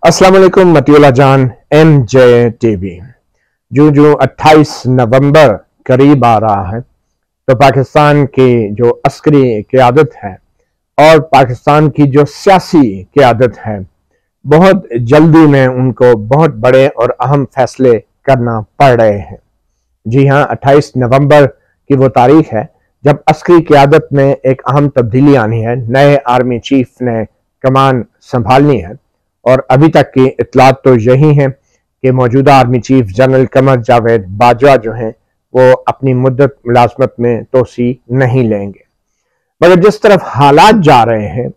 السلام علیکم متی اللہ جان ایم جے ٹی وی۔ جو 28 نومبر قریب آ رہا ہے تو پاکستان کی جو عسکری قیادت ہے اور پاکستان کی جو سیاسی قیادت ہے بہت جلدی میں ان کو بہت بڑے اور اہم فیصلے کرنا پڑ رہے ہیں۔ جی ہاں، 28 نومبر کی وہ تاریخ ہے جب عسکری قیادت میں ایک اہم تبدیلی آنی ہے۔ نئے آرمی چیف نے کمان سنبھالنی ہے اور ابھی تک کی اطلاعات تو یہی ہیں کہ موجودہ army chief general Qamar Javed Bajwa جو ہیں وہ اپنی مدت ملازمت میں توسیع نہیں لیں گے، مگر جس طرف حالات جا رہے ہیں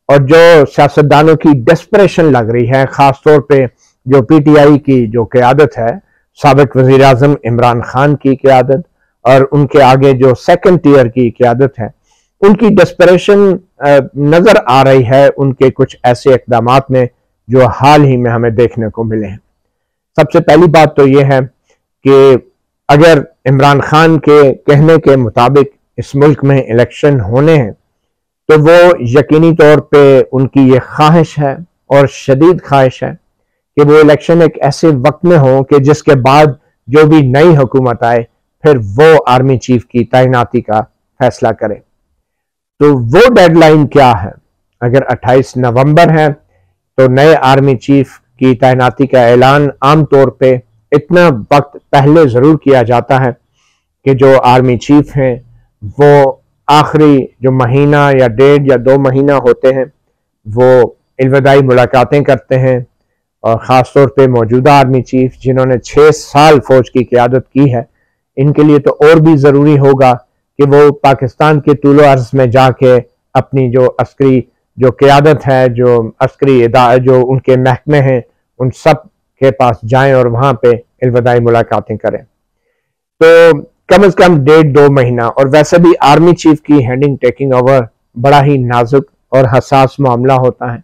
اور جو سیاستدانوں کی ڈسپریشن لگ رہی ہے، خاص طور پہ جو پی ٹی آئی کی جو قیادت ہے، سابق وزیر اعظم عمران خان کی قیادت اور ان کے آگے جو سیکنڈ ٹیئر کی قیادت ہے، ان کی ڈسپریشن نظر آ رہی ہے ان کے کچھ ایسے اقدامات میں جو حال ہی میں ہمیں دیکھنے کو ملے ہیں۔ سب سے پہلی بات تو یہ ہے کہ اگر عمران خان کے کہنے کے مطابق اس ملک میں الیکشن ہونے ہیں تو وہ یقینی طور پہ ان کی یہ خواہش ہے اور شدید خواہش ہے کہ وہ الیکشن ایک ایسے وقت میں ہوں کہ جس کے بعد جو بھی نئی حکومت آئے پھر وہ آرمی چیف کی تعیناتی کا فیصلہ کرے۔ تو وہ ڈیڈ لائن کیا ہے؟ اگر 28 نومبر ہے تو نئے آرمی چیف کی تعیناتی کا اعلان عام طور پہ اتنا وقت پہلے ضرور کیا جاتا ہے کہ جو آرمی چیف ہیں وہ آخری جو مہینہ یا 1.5 یا 2 مہینہ ہوتے ہیں وہ الوداعی ملاقاتیں کرتے ہیں، اور خاص طور پہ موجودہ آرمی چیف جنہوں نے 6 سال فوج کی قیادت کی ہے، ان کے لیے تو اور بھی ضروری ہوگا کہ وہ پاکستان کے طول و عرض میں جا کے اپنی جو عسکری جو قیادت ہے، جو عسکری ادارے جو ان کے محکمے ہیں، ان سب کے پاس جائیں اور وہاں پہ الوداعی ملاقاتیں کریں۔ تو کم از کم 1.5-2 مہینہ، اور ویسے بھی آرمی چیف کی ہینڈنگ ٹیکنگ اوور بڑا ہی نازک اور حساس معاملہ ہوتا ہے۔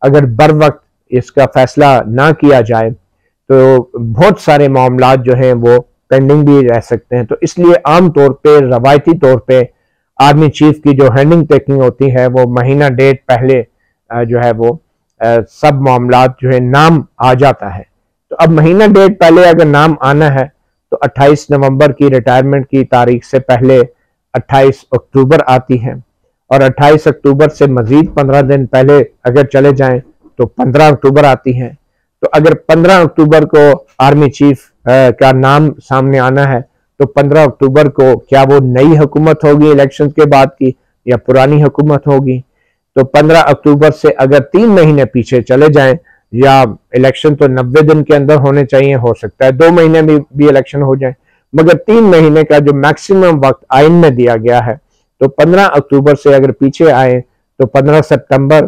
اگر بر وقت اس کا فیصلہ نہ کیا جائے تو بہت سارے معاملات جو ہیں وہ پینڈنگ بھی رہ سکتے ہیں۔ تو اس لیے عام طور پہ روایتی طور پہ آرمی چیف کی جو ہینڈنگ ٹیکنگ ہوتی ہے وہ مہینہ 1.5 پہلے جو ہے وہ سب معاملات جو ہے نام آ جاتا ہے۔ تو اب مہینہ 1.5 پہلے اگر نام آنا ہے تو 28 نومبر کی ریٹائرمنٹ کی تاریخ سے پہلے 28 اکتوبر آتی ہے، اور 28 اکتوبر سے مزید 15 دن پہلے اگر چلے جائیں تو 15 اکتوبر آتی ہے۔ تو اگر 15 اکتوبر کو آرمی چیف کا نام سامنے آنا ہے تو 15 اکتوبر کو کیا وہ نئی حکومت ہوگی الیکشن کے بعد کی یا پرانی حکومت ہوگی؟ تو 15 اکتوبر سے اگر 3 مہینے پیچھے چلے جائیں، یا الیکشن تو 90 دن کے اندر ہونے چاہیے، ہو سکتا ہے 2 مہینے میں بھی الیکشن ہو جائیں، مگر 3 مہینے کا جو میکسیمم وقت آئین میں دیا گیا ہے، تو 15 اکتوبر سے اگر پیچھے آئیں تو 15 ستمبر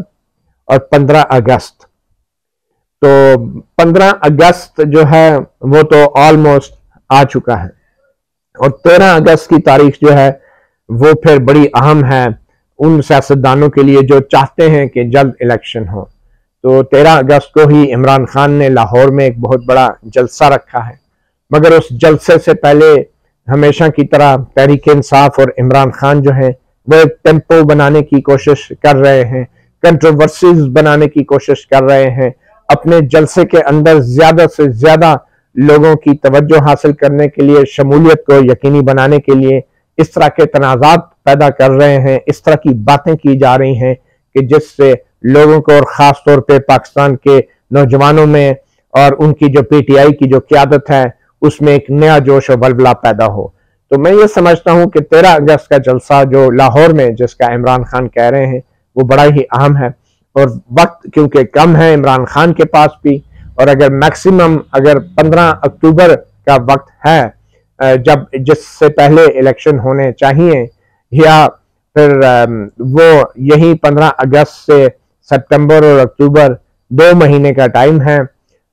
اور 15 اگست۔ تو 15 اگست جو ہے وہ تو آلموسٹ آ چکا ہے، اور 13 اگست کی تاریخ جو ہے وہ پھر بڑی اہم ہے ان سیاستدانوں کے لیے جو چاہتے ہیں کہ جلد الیکشن ہو۔ تو 13 اگست کو ہی عمران خان نے لاہور میں ایک بہت بڑا جلسہ رکھا ہے، مگر اس جلسے سے پہلے ہمیشہ کی طرح تحریک انصاف اور عمران خان جو ہیں وہ ایک ٹیمپو بنانے کی کوشش کر رہے ہیں، کنٹروورسیز بنانے کی کوشش کر رہے ہیں، اپنے جلسے کے اندر زیادہ سے زیادہ لوگوں کی توجہ حاصل کرنے کے لیے، شمولیت کو یقینی بنانے کے لیے اس طرح کے تنازعات پیدا کر رہے ہیں، اس طرح کی باتیں کی جا رہی ہیں کہ جس سے لوگوں کو اور خاص طور پہ پاکستان کے نوجوانوں میں اور ان کی جو پی ٹی آئی کی جو قیادت ہے اس میں ایک نیا جوش و ولولہ پیدا ہو۔ تو میں یہ سمجھتا ہوں کہ 13 اگست کا جلسہ جو لاہور میں جس کا عمران خان کہہ رہے ہیں وہ بڑا ہی اہم ہے، اور وقت کیونکہ کم ہے عمران خان کے پاس بھی، اور اگر میکسیمم اگر 15 اکتوبر کا وقت ہے جس سے پہلے الیکشن ہونے چاہیے، یا پھر وہ یہی 15 اگست سے ستمبر اور اکتوبر 2 مہینے کا ٹائم ہے،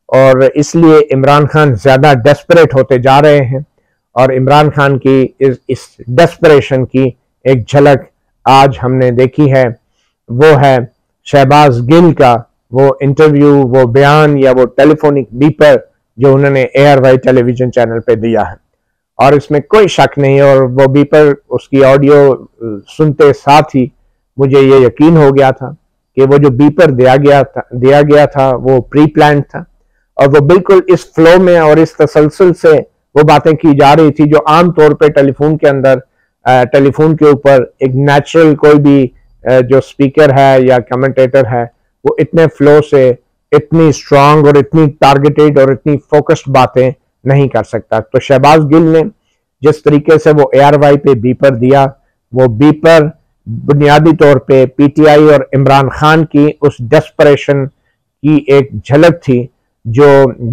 اور اس لیے عمران خان زیادہ ڈیسپریٹ ہوتے جا رہے ہیں۔ اور عمران خان کی اس ڈیسپریشن کی ایک جھلک آج ہم نے دیکھی ہے، وہ ہے شہباز گل کا وہ انٹرویو، وہ بیان یا وہ ٹیلی فونک بیپر جو انہوں نے ایئر وائی ٹیلی ویژن چینل پہ دیا ہے، اور اس میں کوئی شک نہیں، اور وہ بیپر اس کی آڈیو سنتے ساتھ ہی مجھے یہ یقین ہو گیا تھا کہ وہ جو بیپر دیا گیا تھا وہ پری پلانڈ تھا، اور وہ بالکل اس فلو میں اور اس تسلسل سے وہ باتیں کی جا رہی تھی جو عام طور پہ ٹیلی فون کے اندر، ٹیلی فون کے اوپر ایک نیچرل کوئی بھی جو سپیکر ہے یا کمنٹیٹر ہے وہ اتنے فلو سے اتنی اسٹرانگ اور اتنی ٹارگیٹڈ اور اتنی فوکسڈ باتیں نہیں کر سکتا۔ تو شہباز گل نے جس طریقے سے وہ اے آر وائی پہ بیپر دیا، وہ بیپر بنیادی طور پہ پی ٹی آئی اور عمران خان کی اس ڈسپریشن کی ایک جھلک تھی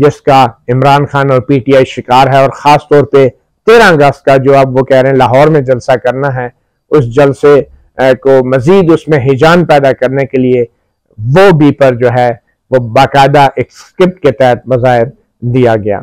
جس کا عمران خان اور پی ٹی آئی شکار ہے، اور خاص طور پہ 13 اگست کا جو اب وہ کہہ رہے ہیں لاہور میں جلسہ کرنا ہے، اس جلسے کو مزید اس میں ہیجان پیدا کرنے کے لیے وہ بیپر جو ہے وہ باقاعدہ ایک سکرپٹ کے تحت بظاہر دیا گیا،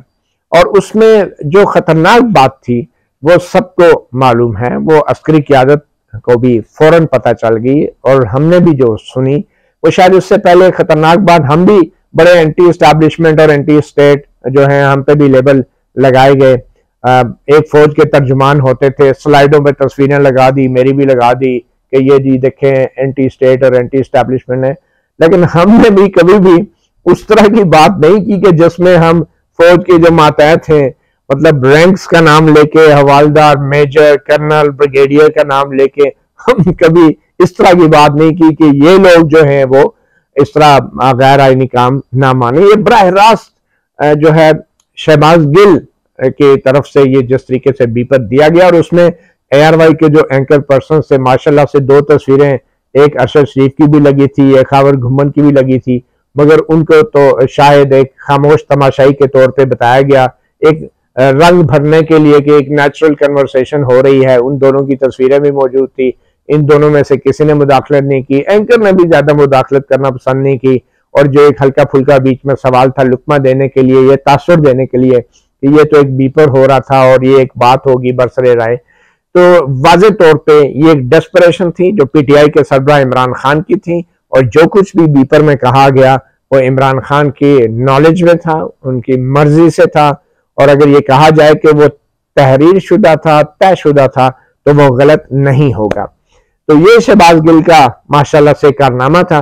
اور اس میں جو خطرناک بات تھی وہ سب کو معلوم ہے، وہ عسکری قیادت کو بھی فوراً پتہ چل گئی، اور ہم نے بھی جو سنی وہ شاید اس سے پہلے خطرناک بات ہم بھی بڑے اینٹی اسٹیبلشمنٹ اور اینٹی اسٹیٹ جو ہیں ہم پہ بھی لیبل لگائے گئے، ایک فوج کے ترجمان ہوتے تھے، سلائیڈوں پہ تصویریں لگا دی، میری بھی لگا دی کہ یہ جی دیکھیں اینٹی اسٹیٹ اور اینٹی اسٹیبلشمنٹ ہے، لیکن ہم نے بھی کبھی بھی اس طرح کی بات نہیں کی کہ جس میں ہم فوج کے جو ماتحت ہیں، مطلب رینکس کا نام لے کے، حوالدار، میجر، کرنل، بریگیڈیئر کا نام لے کے ہم کبھی اس طرح کی بات نہیں کی کہ یہ لوگ جو ہیں وہ اس طرح غیر آئینی کام نہ مانیں۔ یہ براہ راست جو ہے شہباز گل کی طرف سے یہ جس طریقے سے بیپر دیا گیا، اور اس میں اے آر وائی کے جو اینکر پرسن سے ماشاءاللہ سے 2 تصویریں، ایک ارشد شریف کی بھی لگی تھی، ایک خاور گھمن کی بھی لگی تھی، مگر ان کو تو شاید ایک خاموش تماشائی کے طور پہ بتایا گیا، ایک رنگ بھرنے کے لیے کہ ایک نیچرل کنورسیشن ہو رہی ہے۔ ان دونوں کی تصویریں بھی موجود تھی، ان دونوں میں سے کسی نے مداخلت نہیں کی، اینکر نے بھی زیادہ مداخلت کرنا پسند نہیں کی، اور جو ایک ہلکا پھلکا بیچ میں سوال تھا لقمہ دینے کے لیے، یہ تاثر دینے کے لیے کہ یہ تو ایک بیپر ہو رہا تھا اور یہ ایک بات ہوگی برسر رائے، تو واضح طور پہ یہ ایک ڈسپریشن تھی جو پی ٹی آئی کے سربراہ عمران خان کی تھی، اور جو کچھ بھی بیپر میں کہا گیا وہ عمران خان کی نالج میں تھا، ان کی مرضی سے تھا، اور اگر یہ کہا جائے کہ وہ تحریر شدہ تھا، طے شدہ تھا، تو وہ غلط نہیں ہوگا۔ تو یہ شہباز گل کا ماشاءاللہ سے کارنامہ تھا،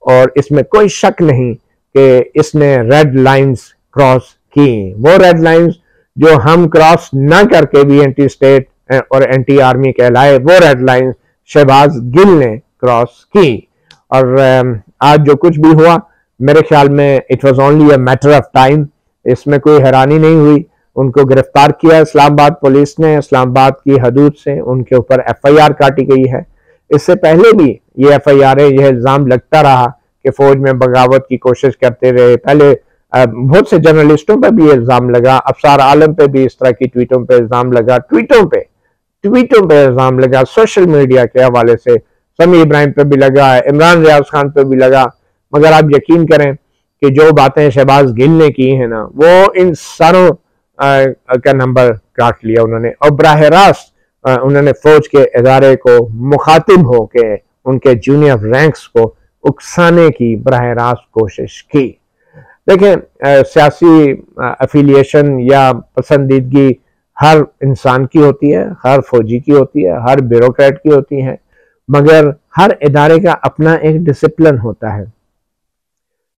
اور اس میں کوئی شک نہیں کہ اس نے ریڈ لائنز کراس کی، وہ ریڈ لائنز جو ہم کراس نہ کر کے بھی اینٹی اسٹیٹ اور اینٹی آرمی کہلائے، وہ ریڈ لائنز شہباز گل نے کراس کی، اور آج جو کچھ بھی ہوا میرے خیال میں it was only a matter of time, اس میں کوئی حیرانی نہیں ہوئی۔ ان کو گرفتار کیا اسلام آباد پولیس نے، اسلام آباد کی حدود سے ان کے اوپر ایف آئی آر کاٹی گئی ہے۔ اس سے پہلے بھی یہ ایف آئی آر یہ الزام لگتا رہا کہ فوج میں بغاوت کی کوشش کرتے رہے، پہلے بہت سے جرنلسٹوں پہ بھی الزام لگا، افسار عالم پہ بھی اس طرح کی ٹویٹوں پہ الزام لگا، ٹویٹوں پہ الزام لگا، سوشل میڈیا کے حوالے سے سمیع ابراہیم پہ بھی لگا، عمران ریاض خان پہ بھی لگا، مگر آپ یقین کریں کہ جو باتیں شہباز گل نے کی ہیں نا، وہ ان ساروں کا نمبر کاٹ لیا انہوں نے، اور براہ راست انہوں نے فوج کے ادارے کو مخاطب ہو کے ان کے جونیئر رینکس کو اکسانے کی براہ راست کوشش کی۔ دیکھیں سیاسی افیلیشن یا پسندیدگی ہر انسان کی ہوتی ہے، ہر فوجی کی ہوتی ہے، ہر بیوروکریٹ کی ہوتی ہے، مگر ہر ادارے کا اپنا ایک ڈسپلن ہوتا ہے۔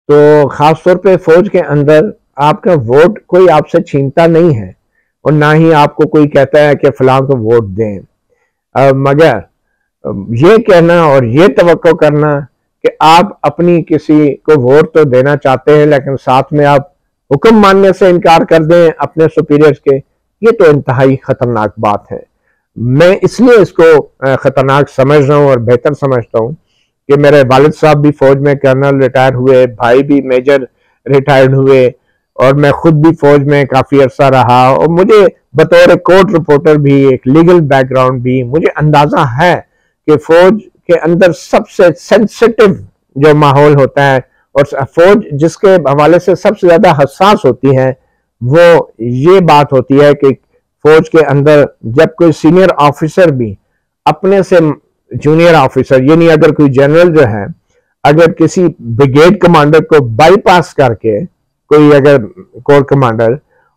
تو خاص طور پہ فوج کے اندر آپ کا ووٹ کوئی آپ سے چھینتا نہیں ہے، اور نہ ہی آپ کو کوئی کہتا ہے کہ فلاں کو ووٹ دیں، مگر یہ کہنا اور یہ توقع کرنا کہ آپ اپنی کسی کو ووٹ تو دینا چاہتے ہیں لیکن ساتھ میں آپ حکم ماننے سے انکار کر دیں اپنے سپیریئرز کے، یہ تو انتہائی خطرناک بات ہے۔ میں اس لیے اس کو خطرناک سمجھ رہا ہوں اور بہتر سمجھتا ہوں کہ میرے والد صاحب بھی فوج میں کرنل ریٹائر ہوئے، بھائی بھی میجر ریٹائرڈ ہوئے، اور میں خود بھی فوج میں کافی عرصہ رہا، اور مجھے بطور کورٹ رپورٹر بھی ایک لیگل بیک گراؤنڈ بھی مجھے اندازہ ہے کہ فوج کے اندر سب سے سینسٹیو جو ماحول ہوتا ہے اور فوج جس کے حوالے سے سب سے زیادہ حساس ہوتی ہے وہ یہ بات ہوتی ہے کہ فوج کے اندر جب کوئی سینئر آفیسر بھی اپنے سے جونیئر آفیسر، یعنی اگر کوئی جنرل جو ہے اگر کسی بریگیڈ کمانڈر کو بائی پاس کر کے کوئی اگر کور کمانڈر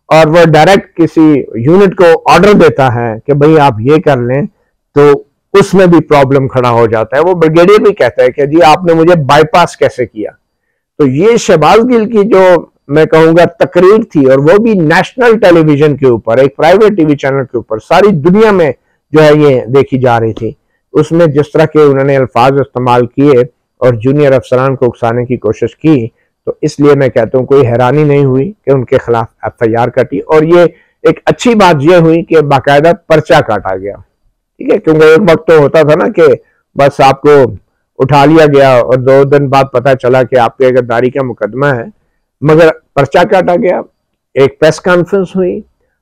اور وہ ڈائریکٹ کسی یونٹ کو آرڈر دیتا ہے کہ بھئی آپ یہ کر لیں، تو اس میں بھی پرابلم کھڑا ہو جاتا ہے. وہ بریگیڈیئر بھی کہتا ہے کہ جی آپ نے مجھے بائی پاس کیسے کیا. تو یہ شہباز گل کی جو میں کہوں گا تقریر تھی، اور وہ بھی نیشنل ٹیلی ویژن کے اوپر، ایک پرائیویٹ ٹی وی چینل کے اوپر، ساری دنیا میں جو ہے یہ دیکھی جا رہی تھی. اس میں جس طرح کے انہوں نے الفاظ استعمال کیے اور جونیئر افسران کو اکسانے کی کوشش کی، تو اس لیے میں کہتا ہوں کوئی حیرانی نہیں ہوئی کہ ان کے خلاف ایف آئی آر کٹی. اور یہ ایک اچھی بات یہ ہوئی کہ باقاعدہ پرچہ کاٹا گیا. ٹھیک ہے، کیونکہ ایک وقت تو ہوتا تھا نا کہ بس آپ کو اٹھا لیا گیا اور 2 دن بعد پتا چلا کہ آپ کے غداری کا مقدمہ ہے، مگر پرچہ کاٹا گیا. ایک پریس کانفرنس ہوئی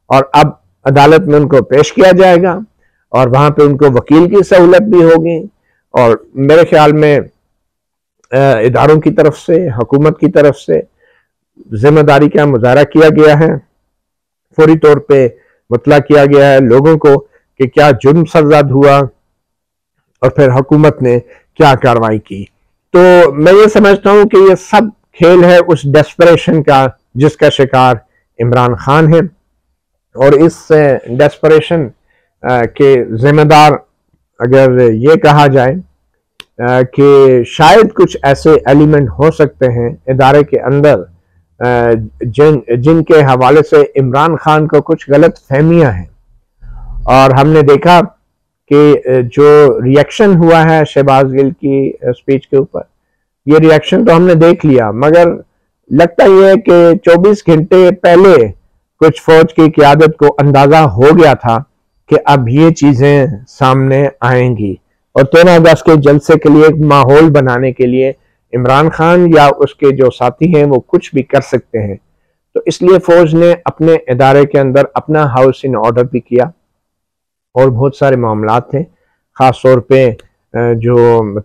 اور اب عدالت میں ان کو پیش کیا جائے گا، اور وہاں پہ ان کو وکیل کی سہولت بھی ہوگی. اور میرے خیال میں اداروں کی طرف سے، حکومت کی طرف سے ذمہ داری کا مظاہرہ کیا گیا ہے، فوری طور پہ مطلع کیا گیا ہے لوگوں کو کہ کیا جرم سرزد ہوا اور پھر حکومت نے کیا کارروائی کی. تو میں یہ سمجھتا ہوں کہ یہ سب کھیل ہے اس ڈیسپریشن کا جس کا شکار عمران خان ہے، اور اس ڈیسپریشن کے ذمہ دار اگر یہ کہا جائے کہ شاید کچھ ایسے ایلیمنٹ ہو سکتے ہیں ادارے کے اندر جن کے حوالے سے عمران خان کو کچھ غلط فہمیاں ہیں. اور ہم نے دیکھا کہ جو ریاکشن ہوا ہے شہباز گل کی اسپیچ کے اوپر، یہ ریاکشن تو ہم نے دیکھ لیا، مگر لگتا یہ ہے کہ 24 گھنٹے پہلے کچھ فوج کی قیادت کو اندازہ ہو گیا تھا کہ اب یہ چیزیں سامنے آئیں گی، اور 13 اگست کے جلسے کے لیے ایک ماحول بنانے کے لیے عمران خان یا اس کے جو ساتھی ہیں وہ کچھ بھی کر سکتے ہیں. تو اس لیے فوج نے اپنے ادارے کے اندر اپنا ہاؤس ان آرڈر بھی کیا، اور بہت سارے معاملات تھے، خاص طور پہ جو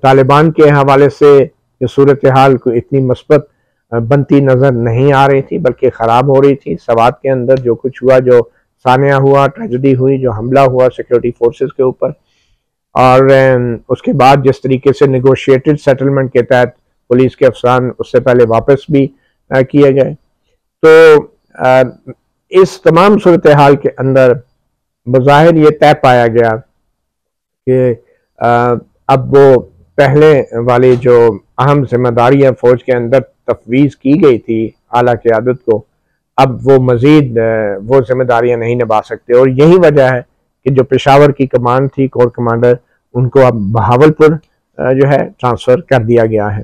طالبان کے حوالے سے صورتحال کو اتنی مثبت بنتی نظر نہیں آ رہی تھی، بلکہ خراب ہو رہی تھی. سوات کے اندر جو کچھ ہوا، جو سانحہ ہوا، ٹریجڈی ہوئی، جو حملہ ہوا سیکیورٹی فورسز کے اوپر، اور اس کے بعد جس طریقے سے نیگوشیٹڈ سیٹلمنٹ کے تحت پولیس کے افسران اس سے پہلے واپس بھی کیے گئے. تو اس تمام صورتحال کے اندر بظاہر یہ طے پایا گیا کہ اب وہ پہلے والی جو اہم ذمہ داریاں فوج کے اندر تفویض کی گئی تھی اعلیٰ قیادت کو، اب وہ مزید وہ ذمہ داریاں نہیں نبھا سکتے. اور یہی وجہ ہے کہ جو پشاور کی کمان تھی، کور کمانڈر، ان کو اب بہاولپور جو ہے ٹرانسفر کر دیا گیا ہے.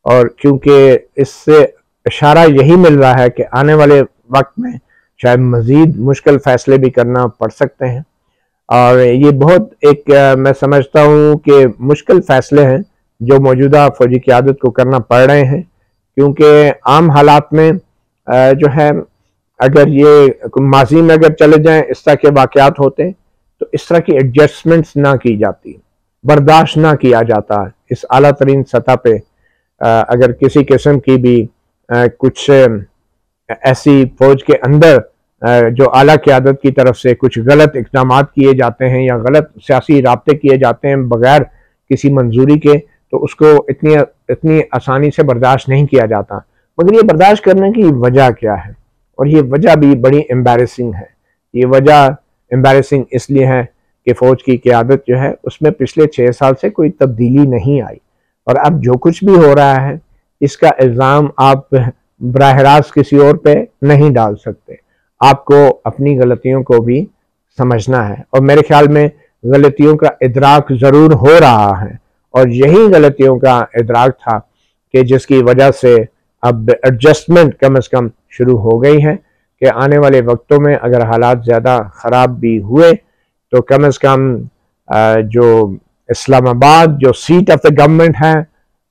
اور کیونکہ اس سے اشارہ یہی مل رہا ہے کہ آنے والے وقت میں شاید مزید مشکل فیصلے بھی کرنا پڑ سکتے ہیں، اور یہ بہت ایک میں سمجھتا ہوں کہ مشکل فیصلے ہیں جو موجودہ فوجی قیادت کو کرنا پڑ رہے ہیں. کیونکہ عام حالات میں جو ہے اگر یہ ماضی میں اگر چلے جائیں اس طرح کے واقعات ہوتے تو اس طرح کی ایڈجسٹمنٹس نہ کی جاتی، برداشت نہ کیا جاتا. اس اعلیٰ ترین سطح پہ اگر کسی قسم کی بھی کچھ ایسی فوج کے اندر جو اعلیٰ قیادت کی طرف سے کچھ غلط اقدامات کیے جاتے ہیں یا غلط سیاسی رابطے کیے جاتے ہیں بغیر کسی منظوری کے، تو اس کو اتنی آسانی سے برداشت نہیں کیا جاتا. مگر یہ برداشت کرنے کی وجہ کیا ہے؟ اور یہ وجہ بھی بڑی امبیرسنگ ہے. یہ وجہ امبیرسنگ اس لیے ہے کہ فوج کی قیادت جو ہے اس میں پچھلے 6 سال سے کوئی تبدیلی نہیں آئی، اور اب جو کچھ بھی ہو رہا ہے اس کا الزام آپ براہ راست کسی اور پہ نہیں ڈال سکتے. آپ کو اپنی غلطیوں کو بھی سمجھنا ہے، اور میرے خیال میں غلطیوں کا ادراک ضرور ہو رہا ہے، اور یہی غلطیوں کا ادراک تھا کہ جس کی وجہ سے اب ایڈجسٹمنٹ کم از کم شروع ہو گئی ہے کہ آنے والے وقتوں میں اگر حالات زیادہ خراب بھی ہوئے تو کم از کم جو اسلام آباد جو سیٹ آف دا گورنمنٹ ہے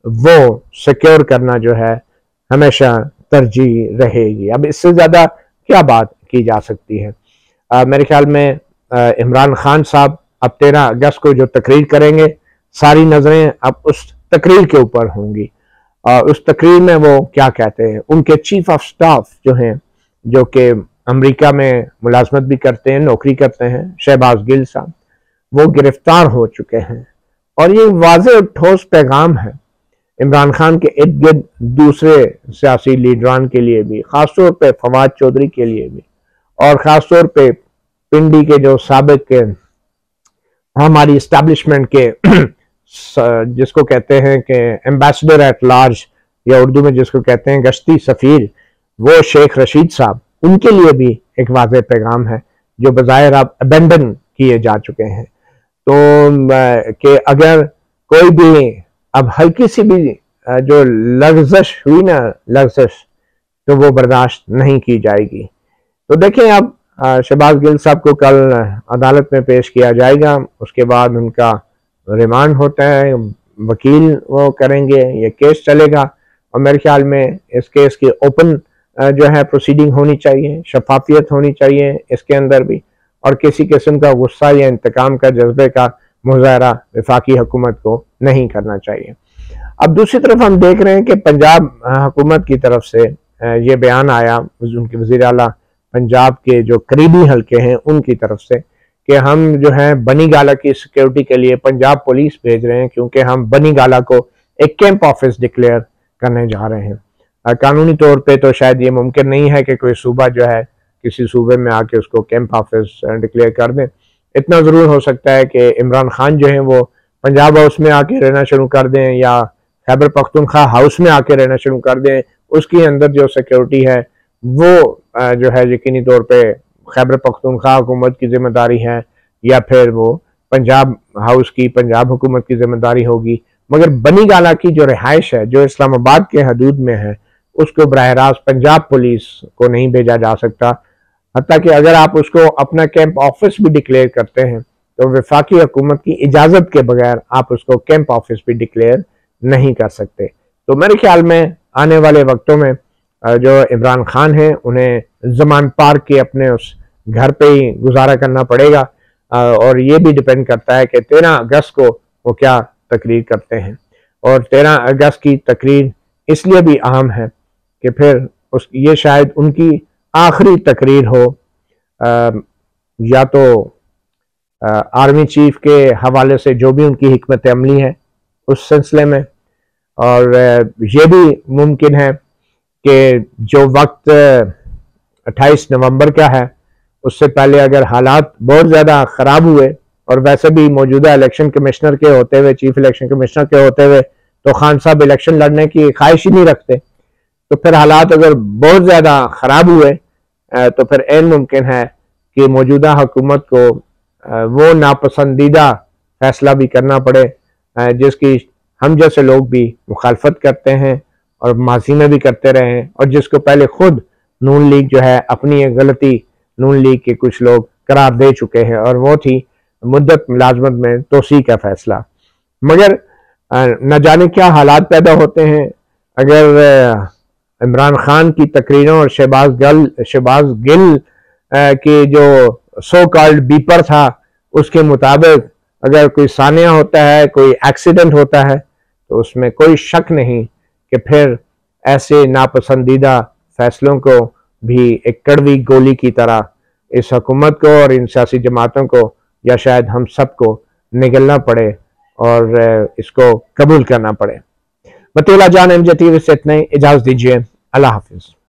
وہ سیکیور کرنا جو ہے ہمیشہ ترجیح رہے گی. اب اس سے زیادہ کیا بات کی جا سکتی ہے؟ میرے خیال میں عمران خان صاحب اب 13 اگست کو جو تقریر کریں گے ساری نظریں اب اس تقریر کے اوپر ہوں گی، اور اس تقریر میں وہ کیا کہتے ہیں. ان کے چیف آف سٹاف جو ہیں، جو کہ امریکہ میں ملازمت بھی کرتے ہیں، نوکری کرتے ہیں، شہباز گل صاحب، وہ گرفتار ہو چکے ہیں. اور یہ واضح اور ٹھوس پیغام ہے عمران خان کے ارد گرد دوسرے سیاسی لیڈران کے لیے بھی، خاص طور پہ فواد چودھری کے لیے بھی، اور خاص طور پہ پنڈی کے جو سابق ہماری اسٹیبلشمنٹ کے جس کو کہتے ہیں کہ ایمبیسڈر ایٹ لارج یا اردو میں جس کو کہتے ہیں گشتی سفیر، وہ شیخ رشید صاحب، ان کے لیے بھی ایک واضح پیغام ہے جو بظاہر اب ابینڈن کیے جا چکے ہیں، تو کہ اگر کوئی بھی اب ہلکی سی بھی جو لغزش ہوئی نا، لغزش، تو وہ برداشت نہیں کی جائے گی۔ تو دیکھیں اب شہباز گل صاحب کو کل عدالت میں پیش کیا جائے گا، اس کے بعد ان کا ریمانڈ ہوتا ہے، وکیل وہ کریں گے، یہ کیس چلے گا، اور میرے خیال میں اس کیس کی اوپن جو ہے پروسیڈنگ ہونی چاہیے، شفافیت ہونی چاہیے اس کے اندر بھی، اور کسی قسم کا غصہ یا انتقام کا جذبے کا مظاہرہ وفاقی حکومت کو نہیں کرنا چاہیے۔ اب دوسری طرف ہم دیکھ رہے ہیں کہ پنجاب حکومت کی طرف سے یہ بیان آیا، ان کے وزیر اعلیٰ پنجاب کے جو قریبی حلقے ہیں ان کی طرف سے، کہ ہم جو ہے بنی گالہ کی سیکیورٹی کے لیے پنجاب پولیس بھیج رہے ہیں، کیونکہ ہم بنی گالہ کو ایک کیمپ آفس ڈکلیئر کرنے جا رہے ہیں۔ قانونی طور پہ تو شاید یہ ممکن نہیں ہے کہ کوئی صوبہ جو ہے کسی صوبے میں آ کے اس کو کیمپ آفس ڈکلیئر کر دیں۔ اتنا ضرور ہو سکتا ہے کہ عمران خان جو ہیں وہ پنجاب ہاؤس میں آ کے رہنا شروع کر دیں، یا خیبر پختونخوا ہاؤس میں آ کے رہنا شروع کر دیں، اس کی اندر جو سیکیورٹی ہے وہ جو ہے یقینی طور پہ خیبر پختونخوا حکومت کی ذمہ داری ہے، یا پھر وہ پنجاب ہاؤس کی، پنجاب حکومت کی ذمہ داری ہوگی۔ مگر بنی گالہ کی جو رہائش ہے جو اسلام آباد کے حدود میں ہے، اس کو براہ راست پنجاب پولیس کو نہیں بھیجا جا سکتا، حتیٰ کہ اگر آپ اس کو اپنا کیمپ آفس بھی ڈکلیئر کرتے ہیں تو وفاقی حکومت کی اجازت کے بغیر آپ اس کو کیمپ آفس بھی ڈکلیئر نہیں کر سکتے۔ تو میرے خیال میں آنے والے وقتوں میں جو عمران خان ہیں انہیں زمان پارک کے اپنے اس گھر پہ ہی گزارا کرنا پڑے گا، اور یہ بھی ڈیپینڈ کرتا ہے کہ 13 اگست کو وہ کیا تقریر کرتے ہیں، اور 13 اگست کی تقریر اس لیے بھی اہم ہے کہ پھر یہ شاید ان کی آخری تقریر ہو، یا تو آرمی چیف کے حوالے سے جو بھی ان کی حکمت عملی ہے اس سلسلے میں، اور یہ بھی ممکن ہے کہ جو وقت 28 نومبر کا ہے اس سے پہلے اگر حالات بہت زیادہ خراب ہوئے، اور ویسے بھی موجودہ الیکشن کمشنر کے ہوتے ہوئے، چیف الیکشن کمشنر کے ہوتے ہوئے تو خان صاحب الیکشن لڑنے کی خواہش ہی نہیں رکھتے، تو پھر حالات اگر بہت زیادہ خراب ہوئے تو پھر عین ممکن ہے کہ موجودہ حکومت کو وہ ناپسندیدہ فیصلہ بھی کرنا پڑے جس کی ہم جیسے لوگ بھی مخالفت کرتے ہیں اور ماضی میں بھی کرتے رہے ہیں، اور جس کو پہلے خود نون لیگ جو ہے اپنی ایک غلطی نون لیگ کے کچھ لوگ قرار دے چکے ہیں، اور وہ تھی مدت ملازمت میں توسیع کا فیصلہ۔ مگر نہ جانے کیا حالات پیدا ہوتے ہیں اگر عمران خان کی تقریروں اور شہباز گل کی جو سو کالڈ بیپر تھا اس کے مطابق اگر کوئی سانحہ ہوتا ہے، کوئی ایکسیڈنٹ ہوتا ہے، تو اس میں کوئی شک نہیں کہ پھر ایسے ناپسندیدہ فیصلوں کو بھی ایک کڑوی گولی کی طرح اس حکومت کو اور ان سیاسی جماعتوں کو، یا شاید ہم سب کو نگلنا پڑے اور اس کو قبول کرنا پڑے۔ مطیع اللہ جان، MJ TV سے اتنے، اجازت دیجیے، اللہ حافظ۔